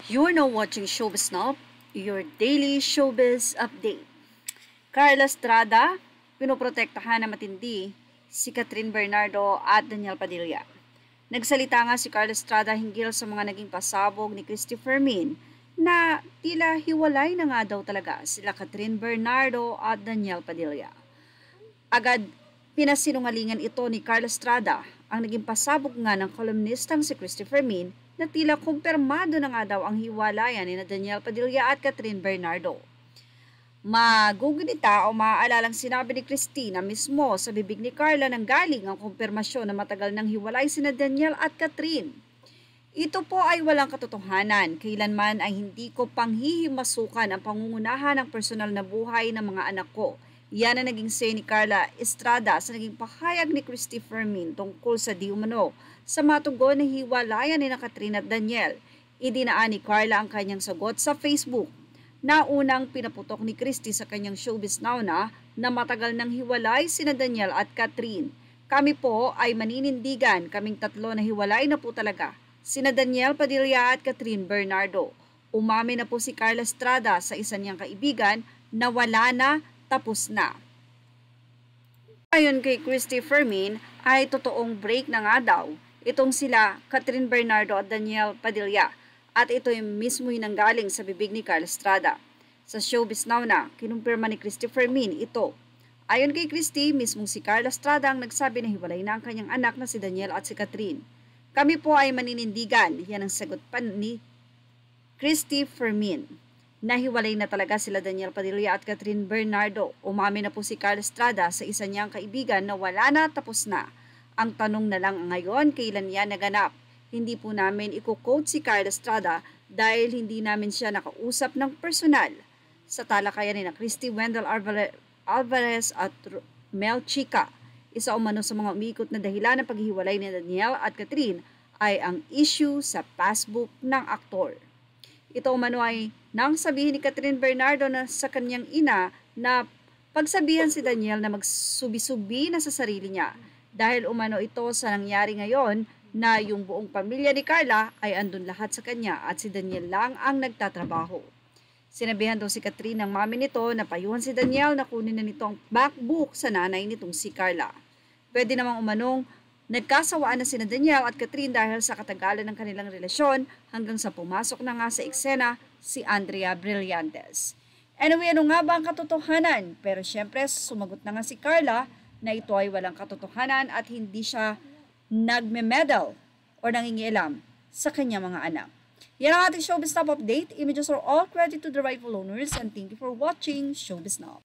You're now watching Showbiz Now, your daily showbiz update. Carla Estrada, pinoprotektahan na matindi si Catherine Bernardo at Daniel Padilla. Nagsalita nga si Carla Estrada hinggil sa mga naging pasabog ni Christy Fermin na tila hiwalay na nga daw talaga sila Catherine Bernardo at Daniel Padilla. Agad pinasinungalingan ito ni Carla Estrada ang naging pasabog nga ng kolumnistang si Christy Fermin na tila kumpirmado na nga daw ang hiwalayan ni Daniel Padilla at Catherine Bernardo. Magugunita o maaalalang sinabi ni Christina mismo sa bibig ni Carla nang galing ang kumpirmasyon na matagal nang hiwalay sina Daniel at Catherine. Ito po ay walang katotohanan, kailanman ay hindi ko panghihimasukan ang pangungunahan ng personal na buhay ng mga anak ko. Yan ang naging say ni Carla Estrada sa naging pahayag ni Christy Fermin tungkol sa di umano sa matugon na hiwalayan ni Catherine at Daniel. Idinaan ni Carla ang kanyang sagot sa Facebook na unang pinaputok ni Christy sa kanyang Showbiz Now na matagal nang hiwalay sina Daniel at Catherine. Kami po ay maninindigan, kaming tatlo na hiwalay na po talaga. Sina Daniel Padilla at Catherine Bernardo. Umami na po si Carla Estrada sa isa niyang kaibigan na wala na, tapos na. Ayon kay Christy Fermin ay totoong break na nga daw itong sila Catherine Bernardo at Daniel Padilla at ito yung mismo yung nanggaling sa bibig ni Carla Estrada. Sa Showbiz Now na kinumpirma ni Christy Fermin ito. Ayon kay Christy, mismong si Carla Estrada ang nagsabi na hiwalay na ang kanyang anak na si Daniel at si Catherine. Kami po ay maninindigan, yan ang sagot pa ni Christy Fermin. Nahiwalay na talaga sila Daniel Padilla at Catherine Bernardo. Umami na po si Carla Estrada sa isa niyang kaibigan na wala na, tapos na. Ang tanong na lang ngayon, kailan yan naganap? Hindi po namin i-quote si Carla Estrada dahil hindi namin siya nakausap ng personal. Sa talakayan ni Christy Wendell Alvarez at Mel Chica, isa umano sa mga umiikot na dahilan ng paghihiwalay ni Daniel at Catherine ay ang issue sa passbook ng aktor. Ito umano ay nang sabihin ni Catherine Bernardo na sa kanyang ina na pagsabihan si Daniel na magsubi-subi na sa sarili niya dahil umano ito sa nangyari ngayon na yung buong pamilya ni Carla ay andun lahat sa kanya at si Daniel lang ang nagtatrabaho. Sinabihan daw si Catherine ng mami nito na payuhan si Daniel na kunin na nito ang backbook sa nanay nitong si Carla. Pwede namang umanong nagkasawaan na sina Daniel at Catherine dahil sa katagalan ng kanilang relasyon hanggang sa pumasok na nga sa eksena si Andrea Brillantes. Anyway, ano nga ba ang katotohanan? Pero syempre, sumagot na nga si Carla na ito ay walang katotohanan at hindi siya nagme-medal o nangingialam sa kanyang mga anak. Yan ang ating Showbiz Now update. Images are all credit to the rightful owners and thank you for watching Showbiz Now.